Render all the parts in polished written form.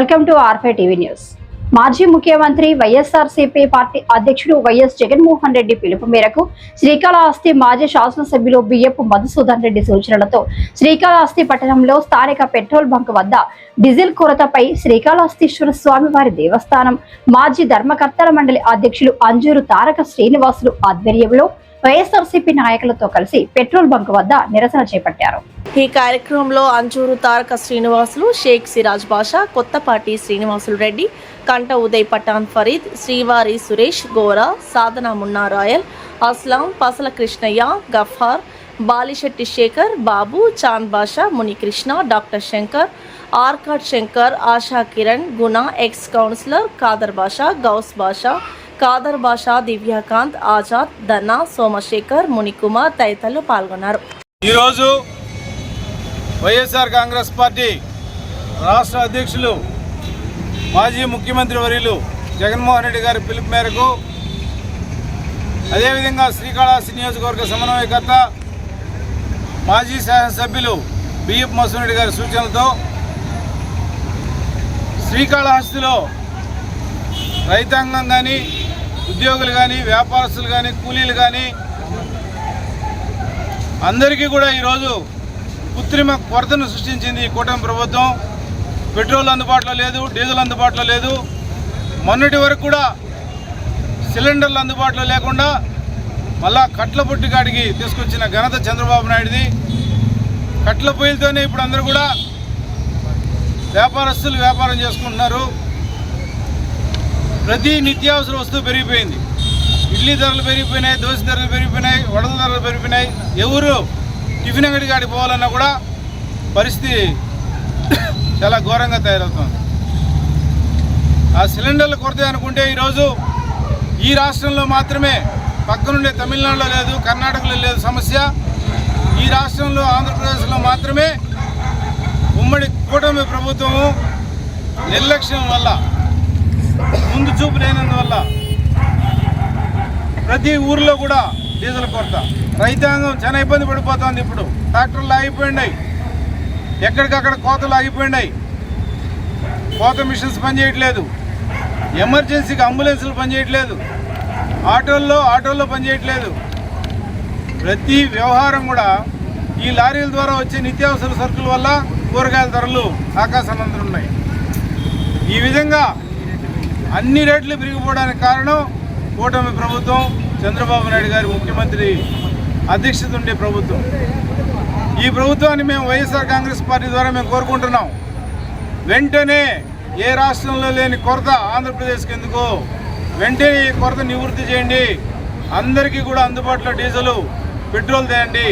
Welcome to R5 TV news. మాజీ ముఖ్యమంత్రి YSRCP party అధ్యక్షుడు వైఎస్ జగన్మోహన్ రెడ్డి పిలుపు మేరకు శ్రీకాళహస్తి మాజీ శాసనసభ్యులు బియ్యపు మధుసూదన్ రెడ్డి సూచనలతో శ్రీకాళహస్తి పట్టణంలో స్థానిక పెట్రోల్ బంక్ వద్ద డీజిల్ కొరతపై శ్రీకాళహస్తీశ్వర స్వామివారి దేవస్థానం మాజీ ధర్మకర్తల మండలి అధ్యక్షులు అంజూరు తారక శ్రీనివాసులు ఆధ్వర్యంలో వైఎస్ఆర్సీపీ నాయకులతో కలిసి పెట్రోల్ బంక్ వద్ద నిరసన చేపట్టారు. ఈ కార్యక్రమంలో అంజూరు తారక శ్రీనివాసులు, షేక్ సిరాజ్ బాషా, కొత్తపాటి శ్రీనివాసులు రెడ్డి, కంట ఉదయ్ పఠాన్ ఫరీద్, శ్రీవారి సురేష్, గోరా, సాధన మున్నా రాయల్, అస్లాం, పసల కృష్ణయ్య, గఫార్, బాలిశెట్టి శేఖర్, బాబు, చాంద్ బాషా, మునికృష్ణ, డాక్టర్ శంకర్, ఆర్కాడ్ శంకర్, ఆశా కిరణ్, గుణ, ఎక్స్ కౌన్సిలర్, ఖాదర్ బాషా, గౌస్ బాషా, ఖాదర్ బాషా, దివ్యాకాంత్, ఆజాద్, ధన్నా, సోమశేఖర్, మునికుమార్ తదితరులు పాల్గొన్నారు. ఈరోజు వైఎస్ఆర్ కాంగ్రెస్ పార్టీ రాష్ట్ర అధ్యక్షులు మాజీ ముఖ్యమంత్రి వర్యులు జగన్మోహన్ రెడ్డి గారి పిలుపు మేరకు, అదేవిధంగా శ్రీకాళహస్తి నియోజకవర్గ సమన్వయకర్త మాజీ శాసనసభ్యులు బియ్యపు మధుసూదన్ రెడ్డి గారి సూచనలతో శ్రీకాళహస్తిలో రైతాంగం కానీ, ఉద్యోగులు కానీ, వ్యాపారస్తులు కానీ, కూలీలు కానీ అందరికీ కూడా ఈరోజు కృత్రిమ కొరతను సృష్టించింది ఈ కూటమి ప్రభుత్వం. పెట్రోల్ అందుబాటులో లేదు, డీజిల్ అందుబాటులో లేదు. మొన్నటి వరకు కూడా సిలిండర్లు అందుబాటులో లేకుండా మళ్ళా కట్ల పొట్టి కాడికి తీసుకొచ్చిన ఘనత చంద్రబాబు నాయుడుది. కట్ల పొయ్యిలతోనే ఇప్పుడు అందరూ కూడా వ్యాపారస్తులు వ్యాపారం చేసుకుంటున్నారు. ప్రతి నిత్యావసర వస్తువు పెరిగిపోయింది. ఇడ్లీ ధరలు పెరిగిపోయినాయి, దోశ ధరలు పెరిగిపోయినాయి, వడల ధరలు పెరిగిపోయినాయి. ఎవరు టిఫిన్ అంగడి కాడికి పోవాలన్నా కూడా పరిస్థితి చాలా ఘోరంగా తయారవుతుంది. ఆ సిలిండర్ల కొరత అనుకుంటే ఈరోజు ఈ రాష్ట్రంలో మాత్రమే, పక్కనుండే తమిళనాడులో లేదు, కర్ణాటకలో లేదు సమస్య. ఈ రాష్ట్రంలో ఆంధ్రప్రదేశ్లో మాత్రమే ఉమ్మడి కూటమి ప్రభుత్వము నిర్లక్ష్యం వల్ల, ముందు చూపు లేనందువల్ల ప్రతి ఊర్లో కూడా డీజిల్ కొరత. రైతాంగం చాలా ఇబ్బంది పడిపోతుంది. ఇప్పుడు ట్రాక్టర్లు ఆగిపోయినాయి, ఎక్కడికక్కడ కోతలు ఆగిపోయినాయి, కోత మిషన్స్ పనిచేయట్లేదు, ఎమర్జెన్సీకి అంబులెన్సులు పనిచేయట్లేదు, ఆటోల్లో పనిచేయట్లేదు. ప్రతి వ్యవహారం కూడా ఈ లారీల ద్వారా వచ్చే నిత్యావసర సరుకుల వల్ల కూరగాయల ధరలు ఆకాశానందరం ఉన్నాయి. ఈ విధంగా అన్ని రేట్లు పెరిగిపోవడానికి కారణం కూటమి ప్రభుత్వం, చంద్రబాబు నాయుడు గారి ముఖ్యమంత్రి అధ్యక్షత ఉండే ప్రభుత్వం. ఈ ప్రభుత్వాన్ని మేము వైఎస్ఆర్ కాంగ్రెస్ పార్టీ ద్వారా మేము కోరుకుంటున్నాం. వెంటనే ఏ రాష్ట్రంలో లేని కొరత ఆంధ్రప్రదేశ్కి ఎందుకు, వెంటనే ఈ కొరత నివృత్తి చేయండి. అందరికీ కూడా అందుబాటులో డీజిల్, పెట్రోల్ తేయండి.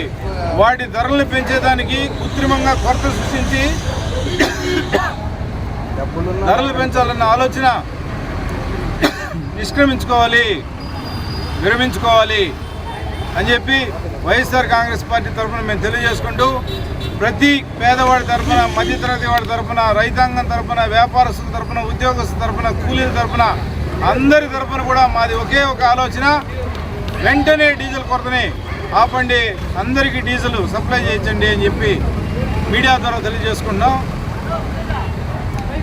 వాటి ధరలను పెంచేదానికి కృత్రిమంగా కొరత సృష్టించి ధరలు పెంచాలన్న ఆలోచన విరమించుకోవాలి అని చెప్పి వైఎస్ఆర్ కాంగ్రెస్ పార్టీ తరఫున మేము తెలియజేసుకుంటూ, ప్రతి పేదవాడి తరఫున, మధ్యతరగతి వాడి తరఫున, రైతాంగం తరఫున, వ్యాపారస్తుల తరఫున, ఉద్యోగస్తుల తరఫున, కూలీల తరఫున, అందరి తరఫున కూడా మాది ఒకే ఒక ఆలోచన. వెంటనే డీజిల్ కొరతని ఆపండి, అందరికీ డీజిల్ సప్లై చేయించండి అని చెప్పి మీడియా ద్వారా తెలియజేసుకుంటున్నాం.